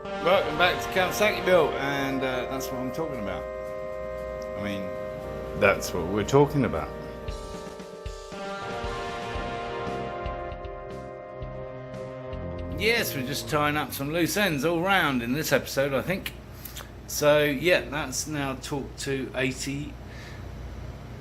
Welcome back to Kawasaki Built, and that's what I'm talking about. I mean, that's what we're talking about. Yes, we're just tying up some loose ends all round in this episode, I think. So yeah, that's now talked to 80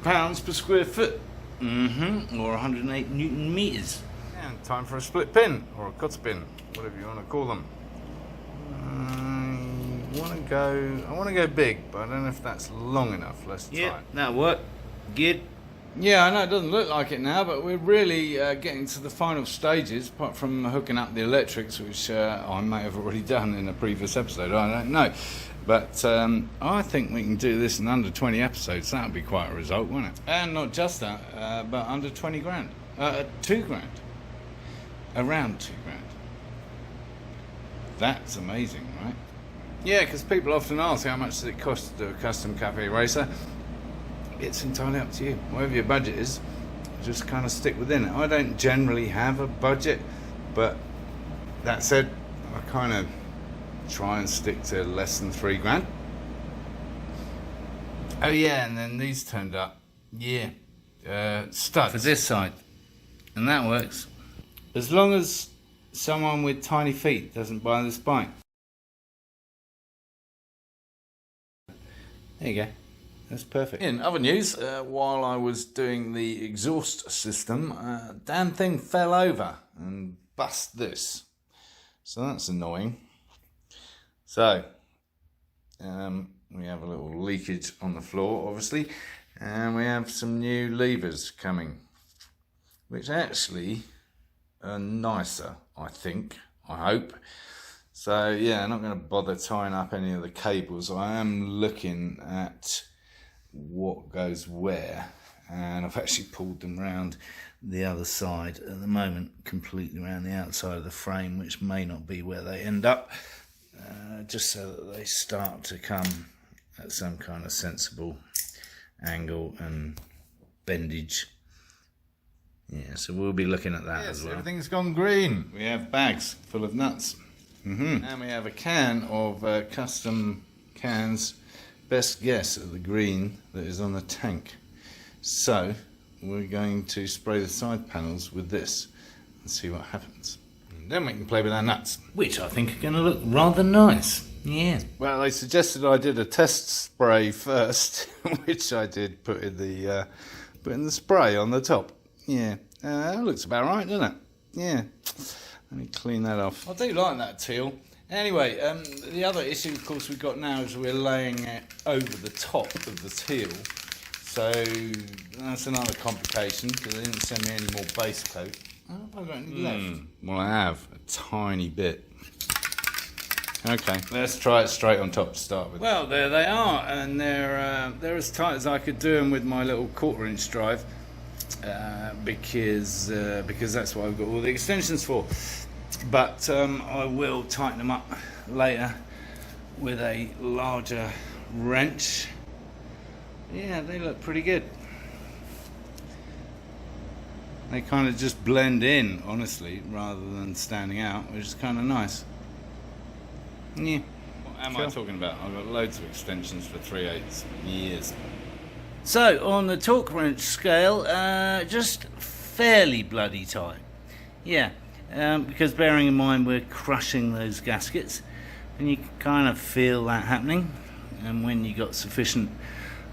pounds per square foot, or 108 Newton meters. And time for a split pin or a cutter pin, whatever you want to call them. I want to go big, but I don't know if that's long enough. Let's try it. That'll work. Good. Yeah, I know it doesn't look like it now, but we're really getting to the final stages, apart from hooking up the electrics, which I may have already done in a previous episode. I don't know. But I think we can do this in under 20 episodes. That would be quite a result, wouldn't it? And not just that, but under 20 grand. 2 grand. Around 2 grand. That's amazing, right? Yeah, because people often ask how much does it cost to do a custom cafe racer. It's entirely up to you. Whatever your budget is, just kind of stick within it. I don't generally have a budget, but that said, I kind of try and stick to less than 3 grand. Oh yeah, and then these turned up. Yeah, studs for this side, and that works as long as someone with tiny feet doesn't buy this bike. There you go. That's perfect. In other news, while I was doing the exhaust system, damn thing fell over and bust this. So that's annoying. So, we have a little leakage on the floor, obviously, and we have some new levers coming, which actually are nicer, I think, I hope. So yeah, I'm not going to bother tying up any of the cables. I am looking at what goes where, and I've actually pulled them around the other side at the moment, completely around the outside of the frame, which may not be where they end up, just so that they start to come at some kind of sensible angle and bendage. Yeah, so we'll be looking at that as well. Everything's gone green. We have bags full of nuts. And we have a can of custom cans, best guess at the green that is on the tank. So we're going to spray the side panels with this and see what happens. And then we can play with our nuts, which I think are going to look rather nice. Yeah. Well, they suggested I did a test spray first, which I did, put in the spray on the top. Yeah, that looks about right, doesn't it? Yeah. Let me clean that off. I do like that teal. Anyway, the other issue, of course, we've got now is we're laying it over the top of the teal. So that's another complication, because they didn't send me any more base coat. Oh, have I got any left? Well, I have a tiny bit. Okay, let's try it straight on top to start with. Well, there they are, and they're as tight as I could do them with my little 1/4-inch drive, because that's what I've got all the extensions for. But I will tighten them up later with a larger wrench. Yeah, they look pretty good. They kind of just blend in, honestly, rather than standing out, which is kind of nice. Yeah. What am I talking about? I've got loads of extensions for 3/8 years. So, on the torque wrench scale, just fairly bloody tight. Yeah, because bearing in mind we're crushing those gaskets, and you can kind of feel that happening. And when you got sufficient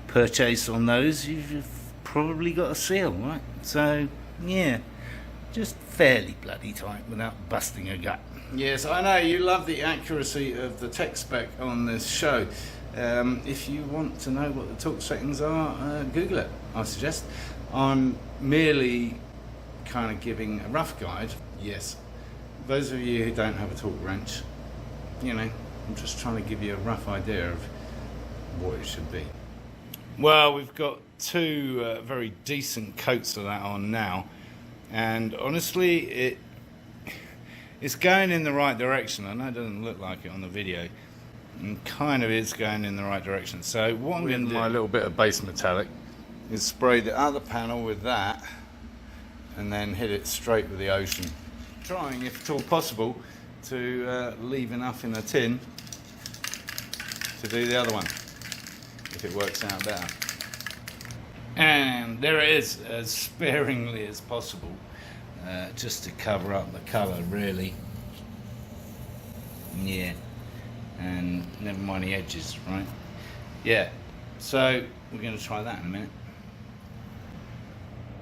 purchase on those, you've probably got a seal, right? So, yeah, just fairly bloody tight without busting a gut. Yes, I know you love the accuracy of the tech spec on this show. If you want to know what the torque settings are, Google it, I suggest. I'm merely kind of giving a rough guide. Yes, those of you who don't have a torque wrench, you know, I'm just trying to give you a rough idea of what it should be. Well, we've got 2 very decent coats of that on now, and honestly it's going in the right direction. I know it doesn't look like it on the video, and kind of is going in the right direction. So what I'm going to do, my little bit of base metallic, is spray the other panel with that and then hit it straight with the ocean, trying, if at all possible, to leave enough in a tin to do the other one, if it works out better. And there it is, as sparingly as possible, just to cover up the colour, really. Yeah, and never mind the edges, right? Yeah, so we're going to try that in a minute.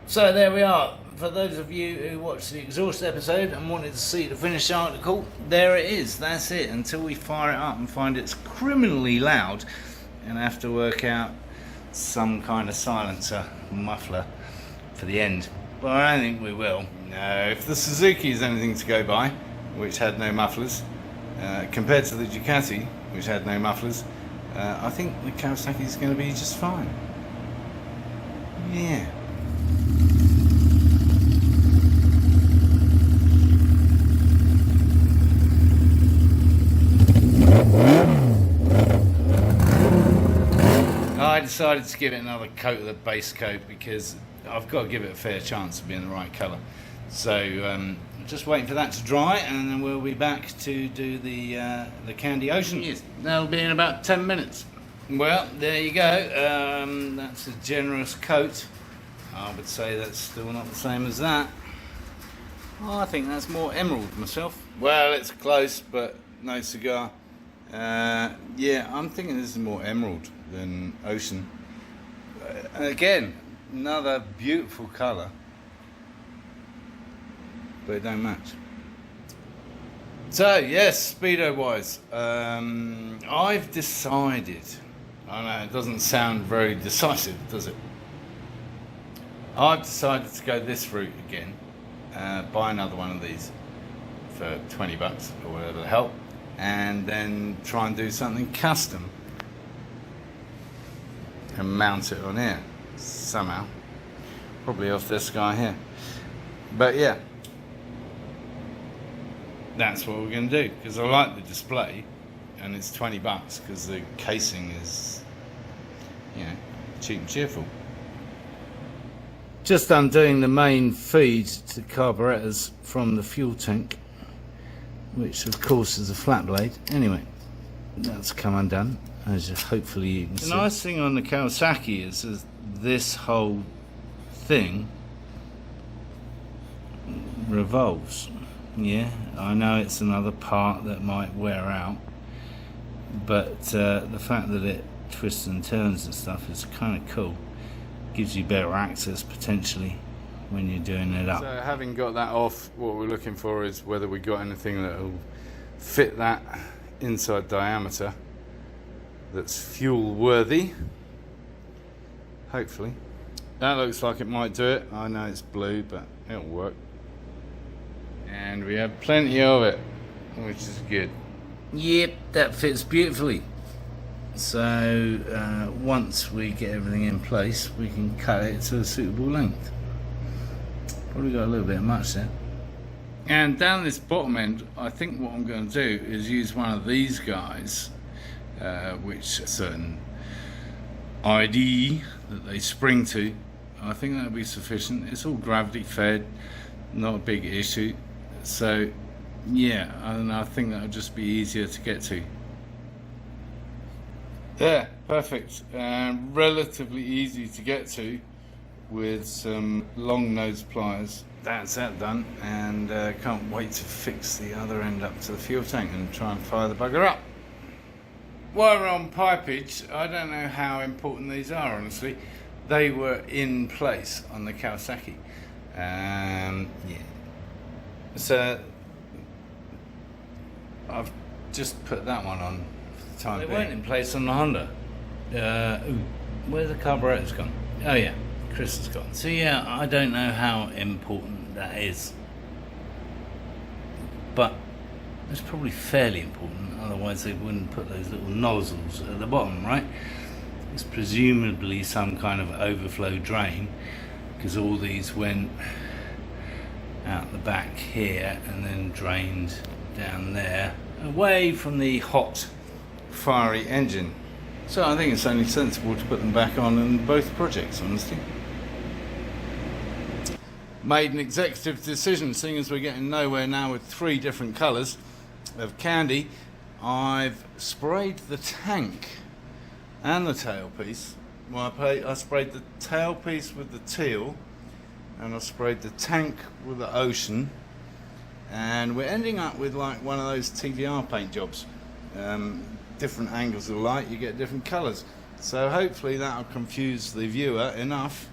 So there we are. For those of you who watched the exhaust episode and wanted to see the finished article, there it is. That's it. Until we fire it up and find it's criminally loud and have to work out some kind of silencer muffler for the end. But I don't think we will. No, if the Suzuki is anything to go by, which had no mufflers, compared to the Ducati, which had no mufflers, I think the Kawasaki is going to be just fine. Yeah. I decided to give it another coat of the base coat because I've got to give it a fair chance of being the right colour. So just waiting for that to dry, and then we'll be back to do the Candy Ocean. Yes, that'll be in about 10 minutes. Well, there you go. That's a generous coat. I would say that's still not the same as that. Oh, I think that's more emerald myself. Well, it's close, but no cigar. Yeah, I'm thinking this is more emerald than ocean. Again, another beautiful colour, but it don't match. So yes, Speedo wise, I've decided, I know it doesn't sound very decisive, does it? I've decided to go this route again, buy another one of these for 20 bucks or whatever the hell, and then try and do something custom and mount it on here somehow, probably off this guy here. But yeah, that's what we're going to do, because I like the display and it's 20 bucks because the casing is, you know, cheap and cheerful. Just undoing the main feed to carburetors from the fuel tank, which of course is a flat blade. Anyway, that's come undone, as hopefully you can see. The nice thing on the Kawasaki is this whole thing revolves. Yeah, I know it's another part that might wear out, but the fact that it twists and turns and stuff is kind of cool. Gives you better access potentially when you're doing it up. So having got that off, what we're looking for is whether we got anything that will fit that inside diameter that's fuel worthy. Hopefully. That looks like it might do it. I know it's blue, but it'll work. And we have plenty of it, which is good. Yep, that fits beautifully. So once we get everything in place, we can cut it to a suitable length. Probably got a little bit much there. And down this bottom end, I think what I'm going to do is use one of these guys, which a certain ID that they spring to. I think that'll be sufficient. It's all gravity fed, not a big issue. So yeah, and I think that'll just be easier to get to. Yeah, perfect. Relatively easy to get to with some long nose pliers. That's that done, and can't wait to fix the other end up to the fuel tank and try and fire the bugger up. While we're on pipage, I don't know how important these are, honestly. They were in place on the Kawasaki. Yeah. So I've just put that one on for the time being. They weren't in place on the Honda. Where's the carburetor's gone? Oh yeah, Chris has gone. So yeah, I don't know how important that is, but it's probably fairly important, otherwise they wouldn't put those little nozzles at the bottom, right? It's presumably some kind of overflow drain, because all these went out the back here and then drained down there, away from the hot, fiery engine. So I think it's only sensible to put them back on in both projects, honestly. Made an executive decision, seeing as we're getting nowhere now with 3 different colours, of candy, I've sprayed the tank and the tailpiece. Well, I sprayed the tailpiece with the teal, and I sprayed the tank with the ocean, and we're ending up with like one of those TVR paint jobs. Different angles of light, you get different colours. So hopefully that'll confuse the viewer enough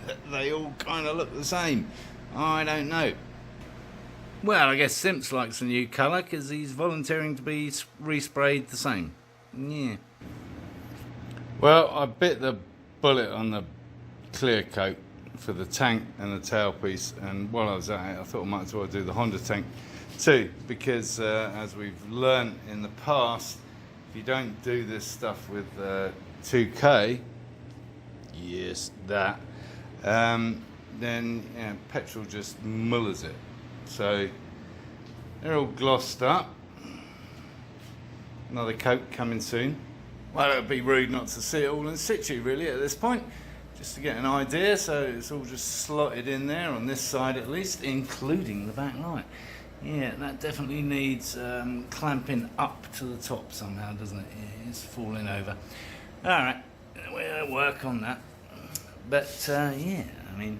that they all kind of look the same. I don't know. Well, I guess Simps likes a new colour because he's volunteering to be resprayed the same. Yeah. Well, I bit the bullet on the clear coat for the tank and the tailpiece, and while I was at it, I thought I might as well do the Honda tank too, because as we've learned in the past, if you don't do this stuff with 2K, yes, that, then yeah, petrol just mullers it. So they're all glossed up. Another coat coming soon. Well, it would be rude not to see it all in situ really at this point, just to get an idea. So it's all just slotted in there on this side at least, including the back light. Yeah, that definitely needs clamping up to the top somehow, doesn't it? Yeah, it's falling over. Alright, we'll work on that. But yeah, I mean,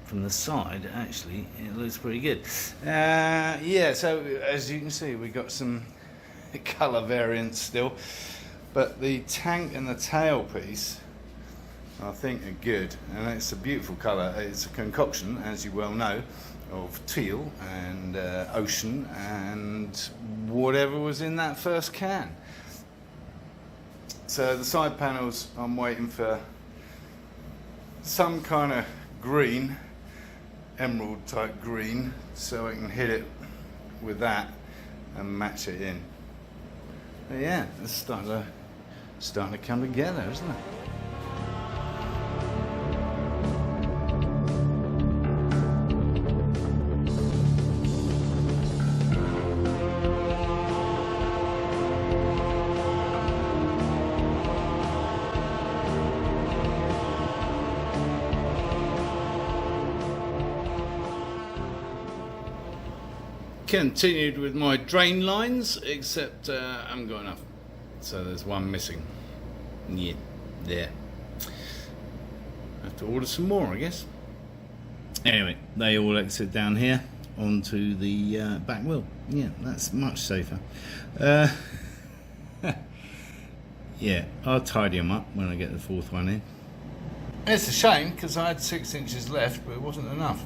from the side actually it looks pretty good. Yeah, so as you can see, we've got some colour variants still, but the tank and the tailpiece I think are good, and it's a beautiful colour. It's a concoction, as you well know, of teal and ocean and whatever was in that first can. So the side panels, I'm waiting for some kind of green, emerald type green, so I can hit it with that and match it in. But yeah, it's starting to come together, isn't it? Continued with my drain lines, except I haven't got enough, so there's one missing. Yeah, there. Have to order some more, I guess. Anyway, they all exit down here onto the back wheel. Yeah, that's much safer. Yeah, I'll tidy them up when I get the fourth one in. It's a shame because I had 6 inches left, but it wasn't enough.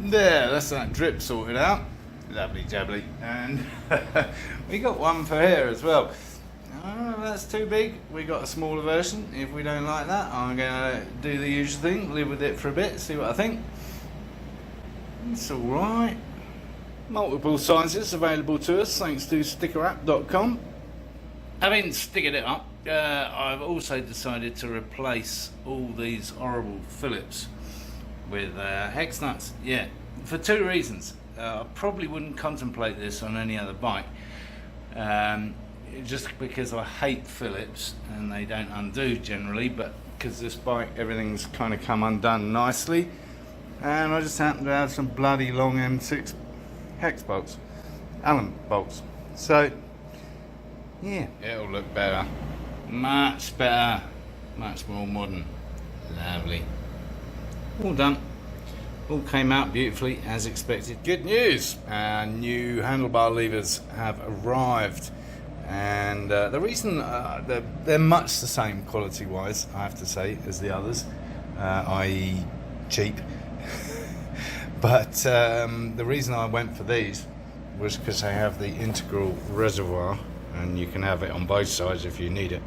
There, that's that drip sorted out. Lovely jubbly. And we got one for here as well. Oh, that's too big. We got a smaller version. If we don't like that, I'm gonna do the usual thing, live with it for a bit, see what I think. It's alright. Multiple sizes available to us thanks to stickerapp.com. Having stickered it up, I've also decided to replace all these horrible Phillips with hex nuts. Yeah, for 2 reasons. I probably wouldn't contemplate this on any other bike, just because I hate Phillips and they don't undo generally, but because this bike everything's kind of come undone nicely, and I just happen to have some bloody long M6 hex bolts, Allen bolts, so yeah, it'll look better, much better, much more modern. Lovely. All done. All came out beautifully as expected. Good news! New handlebar levers have arrived, and the reason they're much the same quality wise, I have to say, as the others, i.e. cheap. But the reason I went for these was because they have the integral reservoir, and you can have it on both sides if you need it,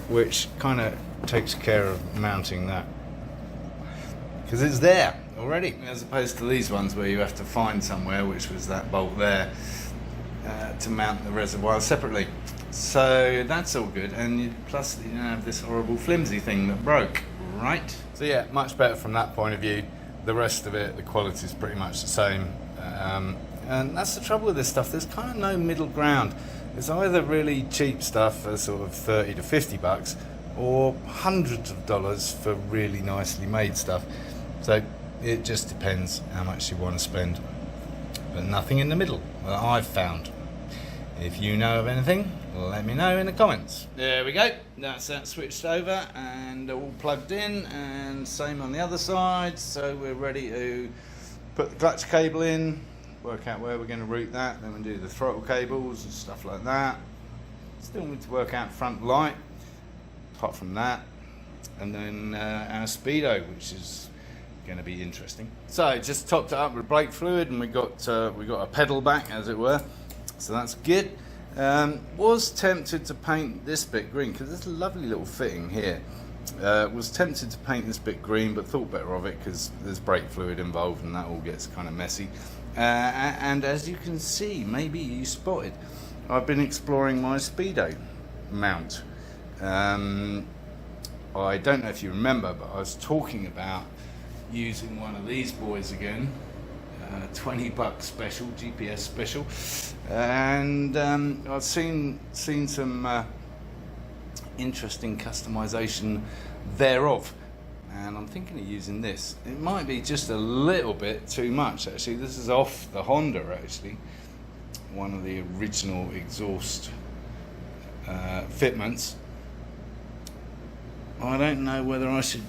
which kind of takes care of mounting that, because it's there already, as opposed to these ones where you have to find somewhere, which was that bolt there, to mount the reservoir separately. So that's all good, and plus you don't have this horrible flimsy thing that broke, right? So yeah, much better from that point of view. The rest of it, the quality is pretty much the same, and that's the trouble with this stuff. There's kind of no middle ground. It's either really cheap stuff for sort of 30 to 50 bucks, or hundreds of dollars for really nicely made stuff. So it just depends how much you want to spend. but nothing in the middle that I've found. If you know of anything, let me know in the comments. There we go, that's that switched over and all plugged in, and same on the other side. So we're ready to put the clutch cable in, work out where we're going to route that, then we do the throttle cables and stuff like that. Still need to work out front light, apart from that, and then our speedo, which is going to be interesting. So just topped it up with brake fluid, and we got a pedal back, as it were. So that's good. Was tempted to paint this bit green because there's a lovely little fitting here. Was tempted to paint this bit green, but thought better of it because there's brake fluid involved and that all gets kind of messy. And as you can see, maybe you spotted, I've been exploring my speedo mount. I don't know if you remember, but I was talking about using one of these boys again. $20 special, GPS special, and I've seen some interesting customization thereof, and I'm thinking of using this. It might be just a little bit too much actually. This is off the Honda actually, one of the original exhaust fitments. I don't know whether I should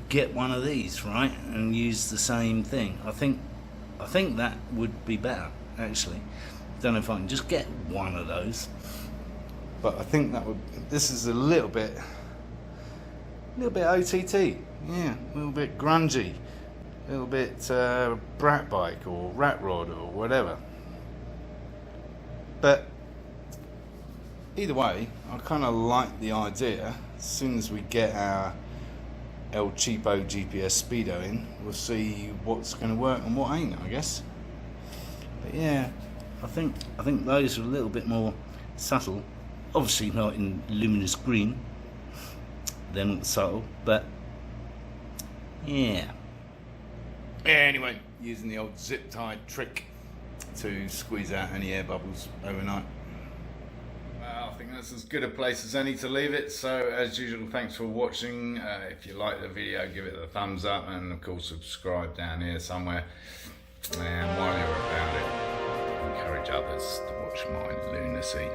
get one of these, right, and use the same thing. I think that would be better actually. Don't know if I can just get one of those, but I think that would. This is a little bit OTT, yeah, a little bit grungy, a little bit brat bike or rat rod or whatever. But either way, I kind of like the idea. As soon as we get our El Cheapo GPS Speedo in, we'll see what's going to work and what ain't, I guess. But yeah, I think those are a little bit more subtle. Obviously not in luminous green, they're not subtle, but yeah. Anyway, using the old zip tie trick to squeeze out any air bubbles overnight. I think that's as good a place as any to leave it. So as usual, thanks for watching. If you like the video, give it a thumbs up, and of course subscribe down here somewhere. And while you're about it, encourage others to watch my lunacy.